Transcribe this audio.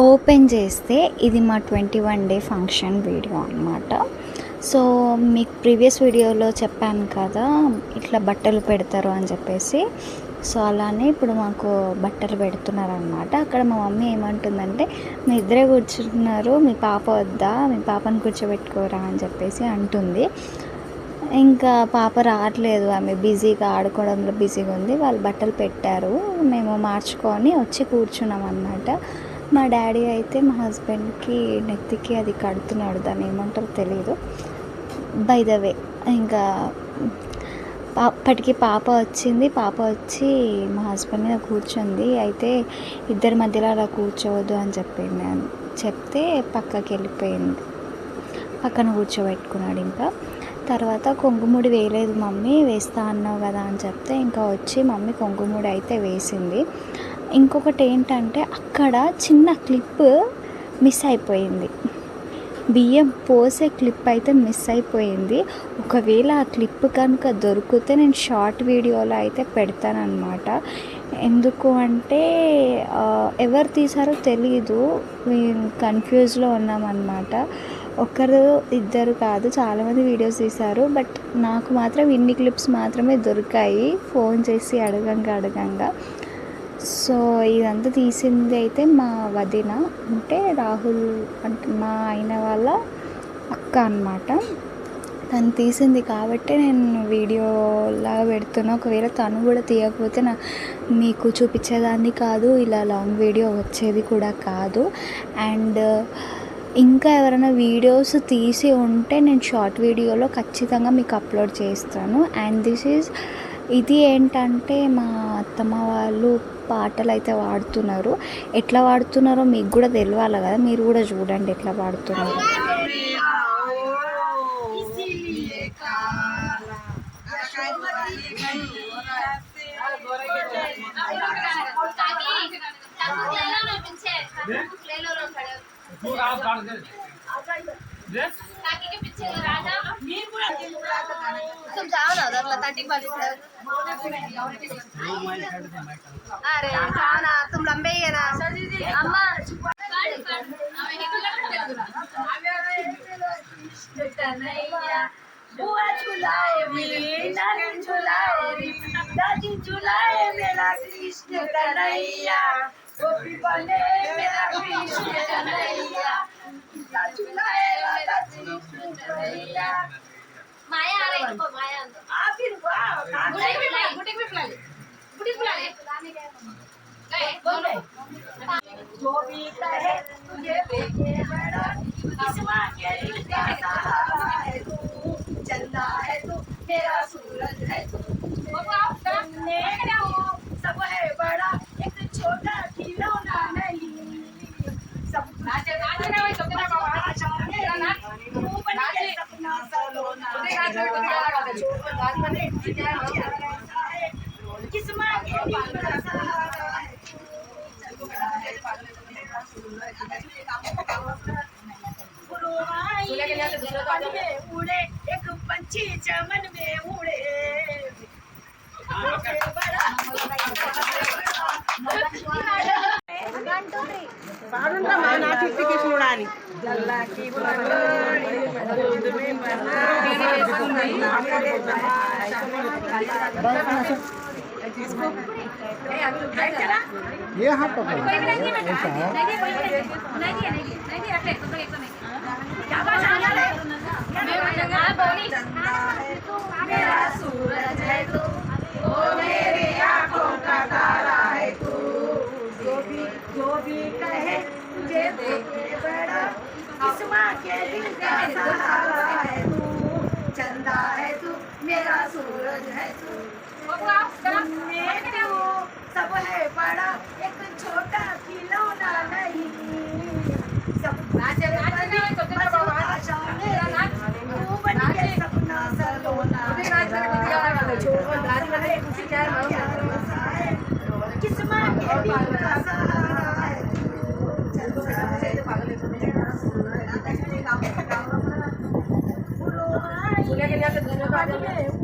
Open చేస్తే ఇది మా 21 డే ఫంక్షన్ వీడియో అనమాట. సో మీకు ప్రీవియస్ వీడియోలో చెప్పాను కదా ఇట్లా బట్టలు పెడతారు అని చెప్పేసి. సో అలానే ఇప్పుడు మాకు బట్టలు పెడుతున్నారనమాట. అక్కడ మా మమ్మీ ఏమంటుందంటే, మీ ఇద్దరే కూర్చుంటున్నారు, మీ పాప వద్దా, మీ పాపను కూర్చోబెట్టుకోరా అని చెప్పేసి అంటుంది. ఇంకా పాప రావట్లేదు, ఆమె బిజీగా ఆడుకోవడంలో బిజీగా ఉంది. వాళ్ళు బట్టలు పెట్టారు, మేము మార్చుకొని వచ్చి కూర్చున్నాం అన్నమాట. మా డాడీ అయితే మా హస్బెండ్కి నెత్తికి అది కడుతున్నాడు, దాన్ని ఏమంటారో తెలియదు. బై ద వే ఇంకా అప్పటికి పాప వచ్చింది. పాప వచ్చి మా హస్బెండ్ మీద కూర్చుంది. అయితే ఇద్దరి మధ్యలో అలా కూర్చోవద్దు అని చెప్తే పక్కకి వెళ్ళిపోయింది, పక్కన కూర్చోబెట్టుకున్నాడు. ఇంకా తర్వాత కొంగుముడి వేయలేదు మమ్మీ, వేస్తా అన్నావు కదా అని చెప్తే ఇంకా వచ్చి మమ్మీ కొంగుముడి అయితే వేసింది. ఇంకొకటి ఏంటంటే అక్కడ చిన్న క్లిప్ మిస్ అయిపోయింది, బియ్యం పోసే క్లిప్ అయితే మిస్ అయిపోయింది. ఒకవేళ ఆ క్లిప్ కనుక దొరికితే నేను షార్ట్ వీడియోలో అయితే పెడతానన్నమాట. ఎందుకు అంటే ఎవరు తీసారో తెలీదు, మేము కన్ఫ్యూజ్లో ఉన్నామన్నమాట. ఒకరు ఇద్దరు కాదు, చాలామంది వీడియోస్ తీశారు. బట్ నాకు మాత్రం ఇన్ని క్లిప్స్ మాత్రమే దొరికాయి ఫోన్ చేసి అడగంగా. సో ఇదంతా తీసింది అయితే మా వదిన, అంటే రాహుల్ అంటే మా అయిన వాళ్ళ అక్క అన్నమాట. తను తీసింది కాబట్టి నేను వీడియోలాగా పెడుతున్నా. ఒకవేళ తను కూడా తీయకపోతే మీకు చూపించేదాన్ని కాదు, ఇలా లాంగ్ వీడియో వచ్చేది కూడా కాదు. అండ్ ఇంకా ఎవరైనా వీడియోస్ తీసి ఉంటే నేను షార్ట్ వీడియోలో ఖచ్చితంగా మీకు అప్లోడ్ చేస్తాను. అండ్ ఇది ఏంటంటే మా అత్తమ్మ వాళ్ళు పాటలు అయితే వాడుతున్నారు. ఎట్లా వాడుతున్నారో మీకు కూడా తెలియాలి కదా, మీరు కూడా చూడండి ఎట్లా వాడుతున్నారు. तुम जाओ ना उधर लता टिक बाजी से। अरे जाओ ना, तुम लंबे ही है ना अम्मा। बुआ झुलाए नानी झुलाए दादी झुलाए मेरा कृष्ण कन्हैया, गोपी बने मेरा कृष्ण कन्हैया, झुलाए राधा कृष्ण कन्हैया। माया आ रही है, माया आ फिर वाह बुटीक भी बुला ले गए बोलो। जो भी कहे तुझे देखे बड़ा, किस्मा के दिल का सहारा है तू, चंदा है तू मेरा सूरज है तू, तुमने सब है बड़ा एक छोटा खिलौना नहीं, सब सपना सलोना किस्मा के दिल का सहारा है उड़े एक पंछी चमन में उड़े, నోటిఫికేషన్ చూడాలి. ये हाँ पकड़ मेरा सूरज है तू, ओ मेरी आंखों का तारा है तू, जो भी कहे तुझे देखे बड़ा, किस्मा के दिल का सहारा है तू, चंदा है तू मेरा सूरज है तू, सब है बड़ा एक छोटा खिलौना नहीं, सब सपना सलोना किस्मा के दिल का सहारा है तू,